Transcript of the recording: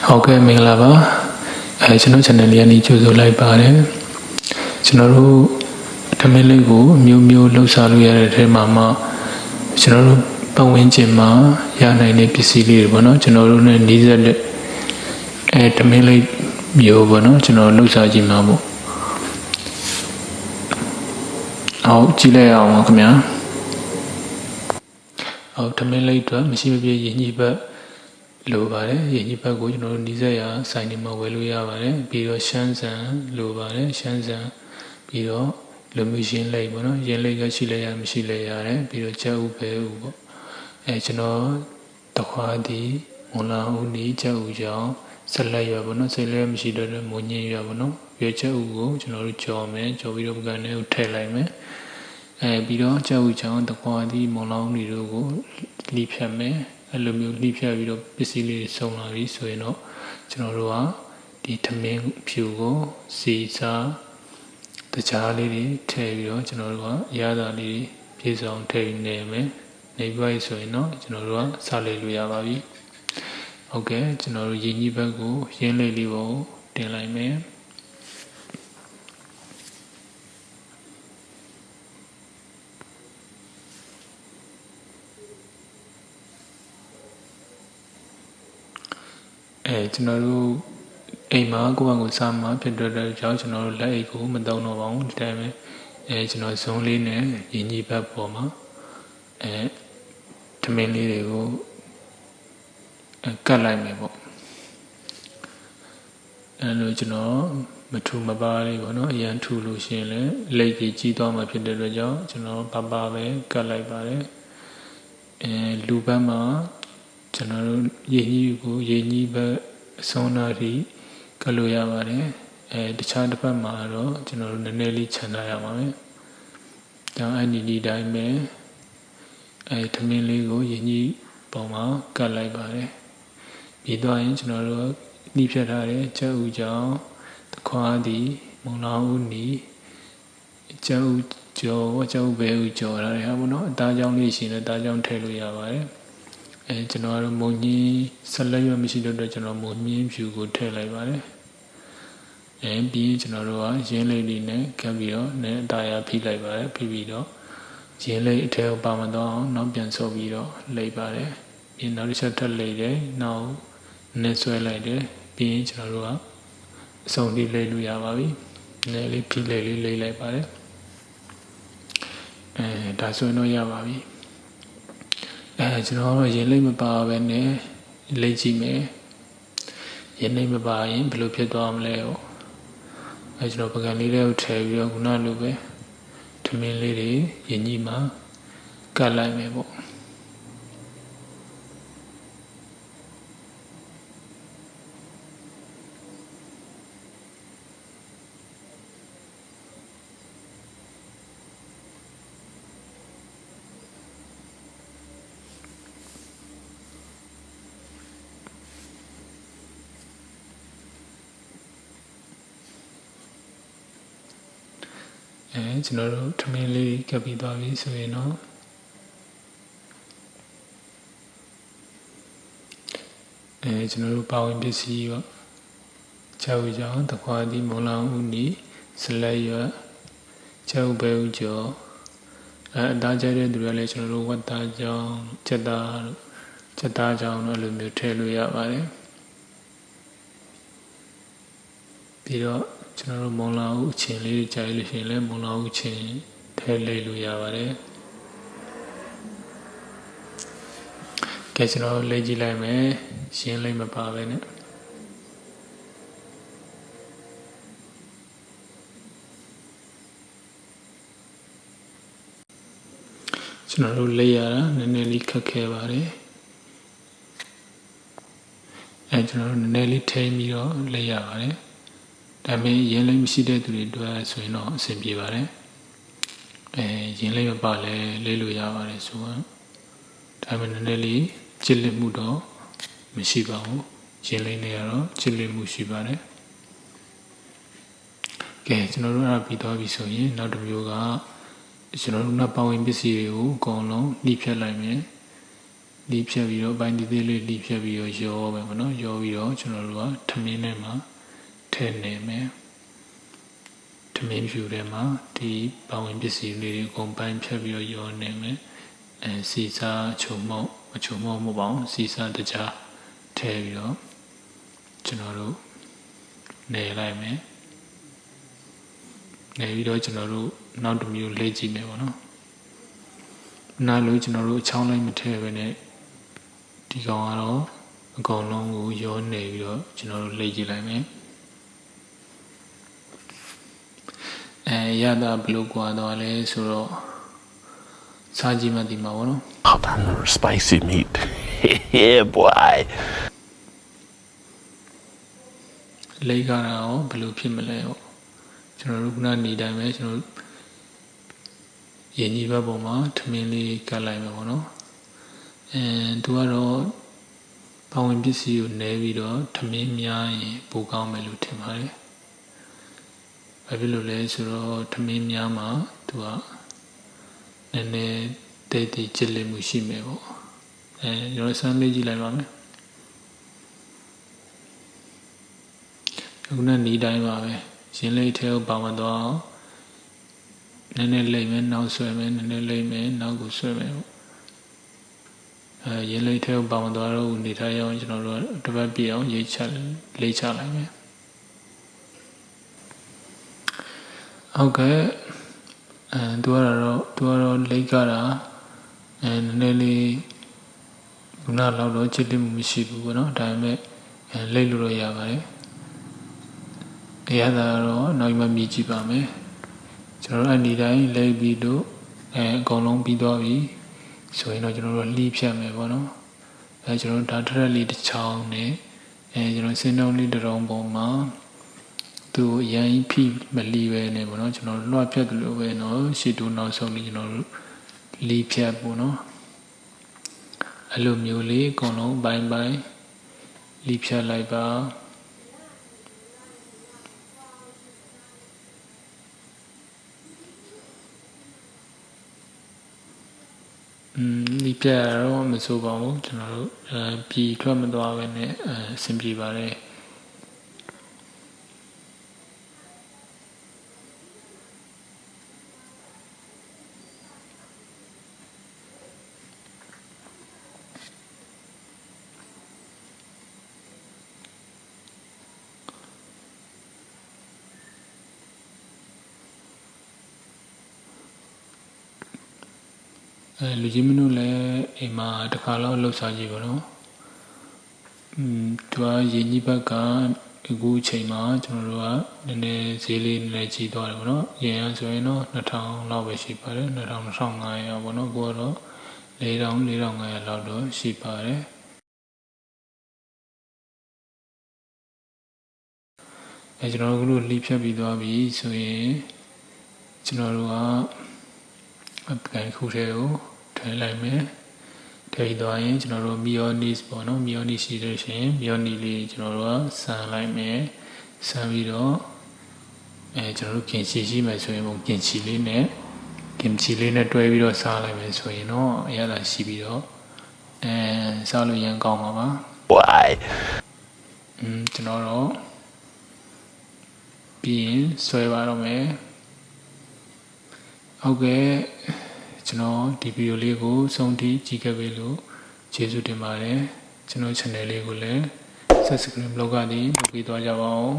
ဟုတ်ကဲ့မင်္ဂလာပါကျွန်တော် channel လေးကနေကြိုဆိုလိုက်ပါတယ်ကျွန်တော်တို့ဓမင်းလေးကိုမျိုးမျိုးလှုပ်ရှားလို့ရတဲ့ထဲမှာကျွန်တော်တို့ပတ်ဝန်းကျင်မှာရနိုင်တဲ့ပစ္စည်းလေးတွေပေါ့နော်ကျွန်တော်တို့ ਨੇ နီးစပ်တဲ့ဓမင်းလေးမျိုးပေါ့နော်ကျွန်တော်လှုပ်ရှားကြည့်မှာပေါ့ဟုတ်ကြည့်လိုက်အောင်ပါခင်ဗျာဟုတ်ဓမင်းလေးအတွက်မရှိမပြည့်ရင်ကြီးဘက်လိုပါတယ်ရည်ကြီးဘက်ကိုကျွန်တော်တို့နီးစပ်ရာဆိုင်တွေမှာဝယ်လို့ရပါတယ်ပြီးတော့ရှမ်းဆန်လိုပါတယ်ရှမ်းဆန်ပြီးတော့လူမျိုးရှင်းလိပ်ပေါ့နော်ရင်းလိပ်ကရှိလဲရမရှိလဲရတယ်ပြီးတော့ချက်ဥပဲဥပေါ့ကျွန်တော်တခွားဒီမွန်လာဦးနီချက်ဥကြောင့်ဆက်လက်ရပေါ့နော်ဆက်လက်မရှိတော့မွန်ညင်းရပေါ့နော်ပြီးချက်ဥကိုကျွန်တော်တို့ကြော်မယ်ကြော်ပြီးတော့ပကံထဲကိုထည့်လိုက်မယ်ပြီးတော့ချက်ဥကြောင့်တခွားဒီမွန်လာဦးနီတို့ကိုလှိဖြတ်မယ်အဲ့လိုမျိုးလှိဖြတ်ပြီးတော့ပစ္စည်းလေးစုံလာပြီဆိုရင်တော့ကျွန်တော်တို့ကဒီထမင်းဖြူကိုစီစားတခြားလေးတွေထည့်ပြီးတော့ကျွန်တော်တို့ကအရသာလေးတွေပြေဆောင်ထည့်နေမယ်နေပြီးဆိုရင်တော့ကျွန်တော်တို့ကစားလေလို့ရပါပြီဟုတ်ကဲ့ကျွန်တော်တို့ရင်းကြီးဘက်ကိုရင်းလေးလေးကိုတင်လိုက်မယ်ကျွန်တော်တို့အိမ်မှာကိုယ့်ဘာကိုစားမှာဖြစ်တဲ့ကြောင့်ကျွန်တော်တို့လက်အိတ်ကိုမတုံတော့ပါဘူးဒီတိုင်းပဲကျွန်တော်ဇုံးလေးနဲ့ရင်းကြီးဘက်ပေါ်မှာထမင်းလေးတွေကိုကတ်လိုက်မယ်ပေါ့လိုကျွန်တော်မထူမပါလေးပေါ့နော်အရန်ထူလို့ရှိရင်လည်းလက်ကြီးကြီးသွားမှာဖြစ်တဲ့အတွက်ကြောင့်ကျွန်တော်ပါပါပဲကတ်လိုက်ပါတယ်လူဘက်မှာကျွန်တော်တို့ရင်းကြီးကိုရင်းကြီးဘက်အဆုံးနာထိကတ်လို့ရပါတယ်တခြားတစ်ဖက်မှာတော့ကျွန်တော်တို့နည်းနည်းလေးခြံထားရပါမယ်ဒါအဲ့ဒီတိုင်းပဲထမင်းလေးကိုရင်းကြီးပုံမှာကတ်လိုက်ပါတယ်ပြီးတော့ရင်ကျွန်တော်တို့နှိဖြတ်ထားတဲ့ချက်ဥကြောင့်တခွားသည်မုံလောင်ဦးနီချက်ဥကြောချက်ဥပဲဥကြောထားတယ်ဟာပေါ့နော်အသားကြောင့်လေးရှင်လည်းအသားကြောင့်ထည့်လို့ရပါတယ်ကျွန်တော်တို့မုံကြီးဆက်လက်ရမရှိတော့တဲ့ကျွန်တော်မုံမြင်းဖြူကိုထည့်လိုက်ပါတယ်ပြီးကျွန်တော်တို့ကရင်းလေးလေးနဲ့ကပ်ပြီးတော့နဲ့အသားရဖိလိုက်ပါတယ်ဖိပြီးတော့ရင်းလေးအထက်ကိုပါမတော့အောင်နောက်ပြန်ဆုပ်ပြီးတော့လိပ်ပါတယ်ပြီးနောက်တစ်ချက်ထပ်လိပ်တယ်နောက်နဲ့ဆွဲလိုက်တယ်ပြီးရင်ကျွန်တော်တို့ကအစုံလေးလိပ်လို့ရပါပြီနည်းလေးဖိလိပ်လေးလိပ်လိုက်ပါတယ်ဒါဆိုရင်တော့ရပါပြီကျွန်တော်တို့ရင်လိပ်မပါဘဲနဲ့လိပ်ကြည့်မယ်ရင်လိပ်မပါရင်ဘယ်လိုဖြစ်သွားမလဲပေါ့ကျွန်တော်ပကံလေးတွေကိုထည့်ပြီးတော့ခုနလိုပဲထမင်းလေးတွေရင်ကြီးမှာကတ်လိုက်မယ်ပေါ့ကျွန်တော်တို့ထမင်းလေးကပ်ပြီးသွားပြီဆိုရင်တော့ကျွန်တော်တို့ပါဝင်ပစ္စည်းရောချောက်ကြောင်တခွာဒီမုံလောင်ဦးနီစလက်ရချောက်ပဲဦးကျော်အသားကျတဲ့သူတွေလည်းကျွန်တော်တို့ဝတ်သားကြောင်ချက်သားကြောင်တို့လိုမျိုးထည့်လို့ရပါတယ်ပြီးတော့ကျွန်တော်တို့မုံလာဦးအချင်းလေးကြာလို့ရှိရင်လည်းမုံလာဦးချင်းထဲလိပ်လို့ရပါတယ်ကဲကျွန်တော်လိပ်ကြည့်လိုက်မယ်ရှင်းလိပ်မပါပဲနဲ့ကျွန်တော်တို့လိပ်ရတာနည်းနည်းလေးခက်ခဲပါတယ်ကျွန်တော်တို့နည်းနည်းလေးထိန်းပြီးတော့လိပ်ရပါတယ်ဒါပေမဲ့ရင်းလိပ်မရှိတဲ့သူတွေအတွက်ဆိုရင်တော့အဆင်ပြေပါတယ်ရင်းလိပ်မပါလဲလိပ်လို့ရပါတယ်ဆိုတော့ဒါပေမဲ့နည်းနည်းလေးချစ်လက်မှုတော့မရှိပါဘူးရင်းလိပ်နဲ့ကတော့ချစ်လက်မှုရှိပါတယ်ကဲကျွန်တော်တို့အဲ့ဒါပြီးသွားပြီဆိုရင်နောက်တစ်မျိုးကကျွန်တော်တို့နောက်ပါဝင်ပစ္စည်းတွေကိုအကုန်လုံးနှိဖြတ်လိုက်မယ် လီးဖြတ်ပြီးတော့ပိုင်းသေးသေးလေးလီးဖြတ်ပြီးတော့ရောပဲပေါ့နော်ရောပြီးတော့ကျွန်တော်တို့ကထမင်းထဲမှာထည့်နေမယ်ထမင်းဖြူထဲမှာဒီပါဝင်ပစ္စည်းလေးတွေအကုန်ပိုင်းဖြတ်ပြီးတော့ရောနေမယ်စီစားချုံမောက်မချုံမောက်မပေါ့စီစားတကြားထည့်ပြီးတော့ကျွန်တော်တို့နေလိုက်မယ်နေပြီးတော့ကျွန်တော်တို့နောက်တစ်မျိုးလေ့ကြည့်မယ်ပေါ့နော်နားလို့ကျွန်တော်တို့အချောင်းလိုက်မထည့်ပဲနဲ့ဒီကောင်ကတော့အကောင်လုံးကိုရောနေပြီးတော့ကျွန်တော်တို့လေ့ကြည့်လိုက်မယ်ရတာဘယ်လိုကွာတော့လဲဆိုတော့စားကြည့်မှဒီမှာပေါ့နော် spicy meat yeah boy လေကားတာရောဘယ်လိုဖြစ်မလဲပေါ့ကျွန်တော်တို့ခုနနေတိုင်းပဲကျွန်တော်ရင်ကြီးဘက်ပေါ်မှာထမင်းလေးကတ်လိုက်မယ်ပေါ့နော်သူကတော့ပါဝင်ပစ္စည်းကိုနဲပြီးတော့ထမင်းများရင်ပိုကောင်းမယ်လို့ထင်ပါတယ်ဘာဖြစ်လို့လဲဆိုတော့ထမင်းများမှာသူကနည်းနည်းတဲတည်ကြစ်လိမ့်မှုရှိမယ်ပေါ့ကျွန်တော်စမ်းလေးကြည့်လိုက်ပါမယ်ခုနနေတိုင်းပါပဲရင်လိတ်ထဲကိုပါမသွားနည်းနည်းလိမ့်မယ်နောက်ဆွဲမယ်နည်းနည်းလိမ့်မယ်နောက်ကိုဆွဲမယ်ပေါ့ရင်လိတ်ထဲကိုပါမသွားတော့နေထားရအောင်ကျွန်တော်တို့တစ်ပတ်ပြည့်အောင်ရေးချလေးချလိုက်မယ်ဟုတ်ကဲ့သူကတော့လိတ်ကတာနည်းနည်းလေးခုနလောက်တော့ချစ်တိမှုမရှိဘူးပေါ့နော်ဒါပေမဲ့လိတ်လို့တော့ရပါတယ်အရသာတော့နောက်မှမြည်ကြည့်ပါမယ်ကျွန်တော်တို့အနေတိုင်းလိတ်ပြီးတော့အကုန်လုံးပြီးသွားပြီဆိုရင်တော့ကျွန်တော်တို့လှီးဖြတ်မယ်ပေါ့နော်ကျွန်တော်တို့ဒါထရက်လေးတစ်ချောင်းနဲ့ကျွန်တော်စင်းတုံးလေးတစ်ရုံပေါ်မှာသူရန်ဖိမလီပဲနဲ့ပေါ့နော်ကျွန်တော်လွှတ်ဖြတ်တယ်လို့ပဲနော်ရှေ့တိုးနောက်ဆုံးလေးကျွန်တော်တို့လီဖြတ်ပေါ့နော်အဲ့လိုမျိုးလေးအကုန်လုံးပိုင်းလီဖြတ်လိုက်ပါဒီပြတော့မဆိုပါဘူးကျွန်တော်တို့ပြည်ထွက်မသွားပဲနဲ့အဆင်ပြေပါတယ်လူကြီးမင်းတို့လည်းအိမ်မှာတစ်ခါလောက်လှုပ်ရှားကြည့်ပါတော့သူကရင်းကြီးဘက်ကအခုအချိန်မှာကျွန်တော်တို့ကနည်းနည်းဈေးလေးနည်းနည်းကြီးသွားတယ်ပေါ့နော်ရင်းရဆိုရင်တော့2000လောက်ပဲရှိပါတယ်2500ပေါ့နော်ကိုကတော့4500လောက်တော့ရှိပါတယ်ကျွန်တော်တို့လှီးဖြတ်ပြီးသွားပြီဆိုရင်ကျွန်တော်တို့ကအပကန်ခုထဲကိုထည့်လိုက်မယ်ထည့်သွားရင်ကျွန်တော်တို့မီယိုနီစ်ပေါ့နော်မီယိုနီစ်ရှိလို့ရှိရင်မီယိုနီလေးကျွန်တော်တို့ကဆန်လိုက်မယ်ဆန်ပြီးတော့ကျွန်တော်တို့ကင်ချီရှိမယ်ဆိုရင်ကင်ချီလေးနဲ့တွဲပြီးတော့စားလိုက်မယ်ဆိုရင်တော့အရသာရှိပြီးတော့စားလို့ရန်ကောင်းပါပါ why ကျွန်တော်တော့ပြီးရင်ဆွဲပါတော့မယ်ဟုတ်ကဲ့ကျွန်တော်ဒီဗီဒီယိုလေးကိုဆုံးထိကြည့်ခဲ့ပြီလို့ကျေးဇူးတင်ပါတယ်ကျွန်တော် channel လေးကိုလည်း subscribe လုပ်ကနေလုပ်ပေးသွားကြပါဦး